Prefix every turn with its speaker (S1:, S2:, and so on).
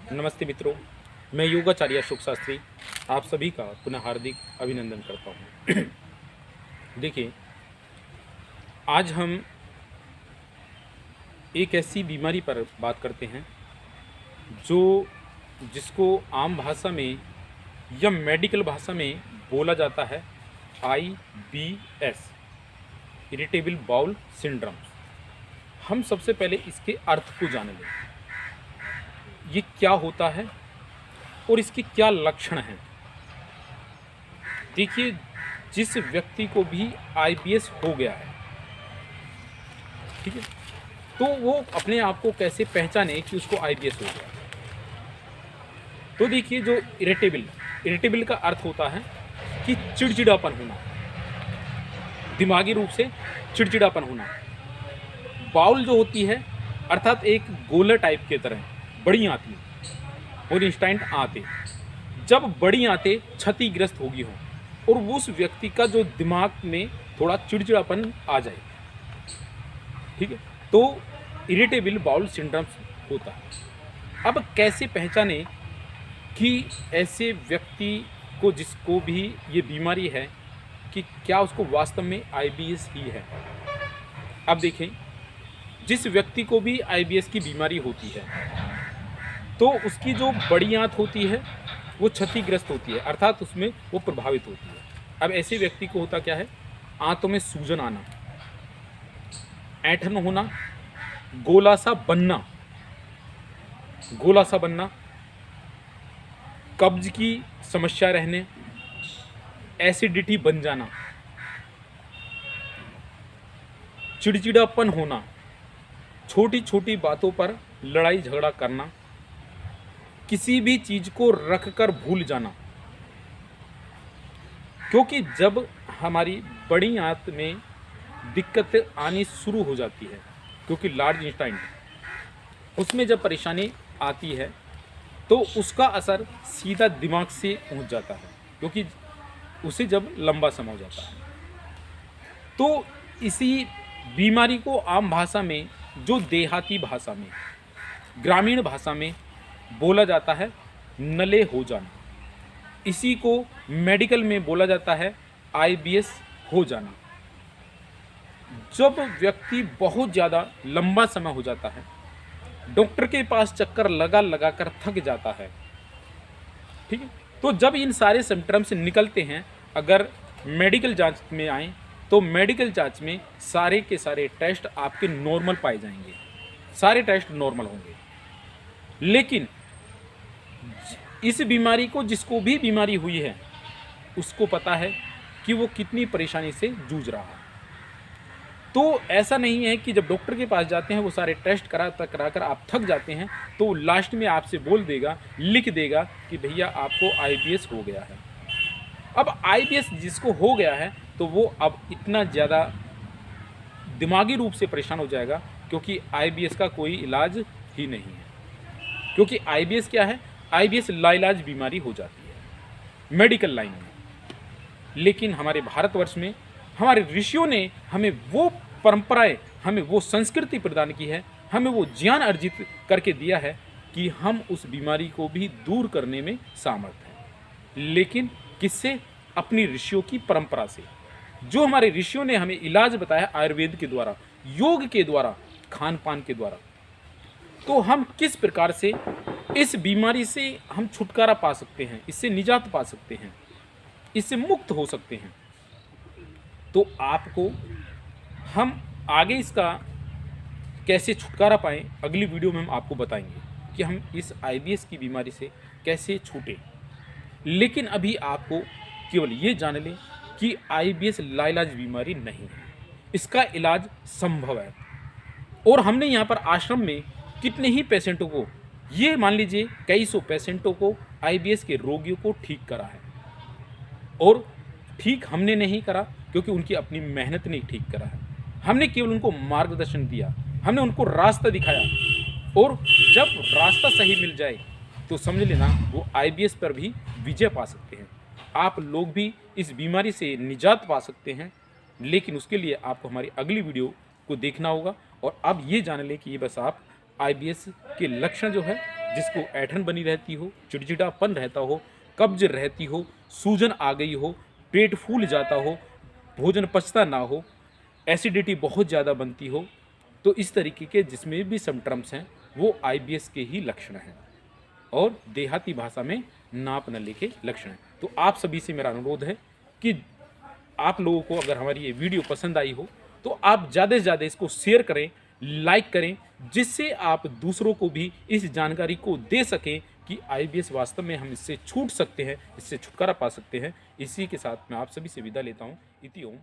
S1: नमस्ते मित्रों, मैं योगाचार्य अशोक शास्त्री आप सभी का पुनः हार्दिक अभिनंदन करता हूँ। देखिए, आज हम एक ऐसी बीमारी पर बात करते हैं जो जिसको आम भाषा में या मेडिकल भाषा में बोला जाता है IBS, इरिटेबल बाउल सिंड्रोम। हम सबसे पहले इसके अर्थ को जान लें, ये क्या होता है और इसके क्या लक्षण हैं। देखिए, जिस व्यक्ति को भी IBS हो गया है, ठीक है, तो वो अपने आप को कैसे पहचाने कि उसको IBS हो गया। तो देखिए, जो इरिटेबल का अर्थ होता है कि चिड़चिड़ापन होना, दिमागी रूप से चिड़चिड़ापन होना। बाउल जो होती है अर्थात एक गोला टाइप के तरह बड़ी आती है और इंस्टेंट आते, जब बड़ी आते क्षतिग्रस्त होगी हो और उस व्यक्ति का जो दिमाग में थोड़ा चिड़चिड़ापन आ जाए, ठीक है, तो इरिटेबल बाउल सिंड्रोम होता है। अब कैसे पहचाने कि ऐसे व्यक्ति को जिसको भी ये बीमारी है कि क्या उसको वास्तव में IBS ही है। अब देखें, जिस व्यक्ति को भी IBS की बीमारी होती है तो उसकी जो बड़ी आंत होती है वो क्षतिग्रस्त होती है, अर्थात उसमें वो प्रभावित होती है। अब ऐसे व्यक्ति को होता क्या है, आंतों में सूजन आना, ऐंठन होना, गोला सा बनना, कब्ज की समस्या रहने, एसिडिटी बन जाना, चिड़चिड़ापन होना, छोटी छोटी बातों पर लड़ाई झगड़ा करना, किसी भी चीज को रख कर भूल जाना। क्योंकि जब हमारी बड़ी आंत में दिक्कत आनी शुरू हो जाती है, क्योंकि लार्ज इंस्टेंट उसमें जब परेशानी आती है तो उसका असर सीधा दिमाग से पहुंच जाता है, क्योंकि उसे जब लंबा समय हो जाता है। तो इसी बीमारी को आम भाषा में, जो देहाती भाषा में, ग्रामीण भाषा में बोला जाता है नले हो जाना। इसी को मेडिकल में बोला जाता है IBS हो जाना। जब व्यक्ति बहुत ज़्यादा लंबा समय हो जाता है, डॉक्टर के पास चक्कर लगा कर थक जाता है, ठीक है, तो जब इन सारे सिम्टम्स निकलते हैं, अगर मेडिकल जांच में आए तो मेडिकल जांच में सारे के सारे टेस्ट आपके नॉर्मल पाए जाएंगे, सारे टेस्ट नॉर्मल होंगे। लेकिन इस बीमारी को, जिसको भी बीमारी हुई है, उसको पता है कि वो कितनी परेशानी से जूझ रहा है। तो ऐसा नहीं है कि जब डॉक्टर के पास जाते हैं, वो सारे टेस्ट करा कर आप थक जाते हैं, तो लास्ट में आपसे बोल देगा, लिख देगा कि भैया आपको IBS हो गया है। अब IBS जिसको हो गया है तो वो अब इतना ज़्यादा दिमागी रूप से परेशान हो जाएगा, क्योंकि IBS का कोई इलाज ही नहीं है। क्योंकि IBS क्या है, IBS लाइलाज बीमारी हो जाती है मेडिकल लाइन में। लेकिन हमारे भारतवर्ष में हमारे ऋषियों ने हमें वो परंपराएं, हमें वो संस्कृति प्रदान की है, हमें वो ज्ञान अर्जित करके दिया है कि हम उस बीमारी को भी दूर करने में सामर्थ हैं। लेकिन किससे? अपनी ऋषियों की परंपरा से। जो हमारे ऋषियों ने हमें इलाज बताया आयुर्वेद के द्वारा, योग के द्वारा, खान पान के द्वारा। तो हम किस प्रकार से इस बीमारी से हम छुटकारा पा सकते हैं, इससे निजात पा सकते हैं, इससे मुक्त हो सकते हैं। तो आपको हम आगे इसका कैसे छुटकारा पाएं, अगली वीडियो में हम आपको बताएंगे कि हम इस IBS की बीमारी से कैसे छूटें। लेकिन अभी आपको केवल ये जान लें कि IBS लाइलाज बीमारी नहीं है, इसका इलाज संभव है। और हमने यहाँ पर आश्रम में कितने ही पेशेंटों को, ये मान लीजिए कई सौ पेशेंटों को, IBS के रोगियों को ठीक करा है। और ठीक हमने नहीं करा क्योंकि उनकी अपनी मेहनत ने ठीक करा है, हमने केवल उनको मार्गदर्शन दिया, हमने उनको रास्ता दिखाया। और जब रास्ता सही मिल जाए तो समझ लेना वो IBS पर भी विजय पा सकते हैं। आप लोग भी इस बीमारी से निजात पा सकते हैं। लेकिन उसके लिए आपको हमारी अगली वीडियो को देखना होगा। और अब ये जान लें कि ये बस आप IBS के लक्षण जो है जिसको ऐंठन बनी रहती हो, चिड़चिड़ापन रहता हो, कब्ज रहती हो, सूजन आ गई हो, पेट फूल जाता हो, भोजन पचता ना हो, एसिडिटी बहुत ज़्यादा बनती हो, तो इस तरीके के जिसमें भी सिम्पटम्स हैं वो आईबीएस के ही लक्षण हैं और देहाती भाषा में नाप नली के लक्षण हैं। तो आप सभी से मेरा अनुरोध है कि आप लोगों को अगर हमारी ये वीडियो पसंद आई हो तो आप ज़्यादा से ज़्यादा इसको शेयर करें, लाइक करें, जिससे आप दूसरों को भी इस जानकारी को दे सकें कि आईबीएस वास्तव में हम इससे छूट सकते हैं, इससे छुटकारा पा सकते हैं। इसी के साथ मैं आप सभी से विदा लेता हूँ। इति ओम।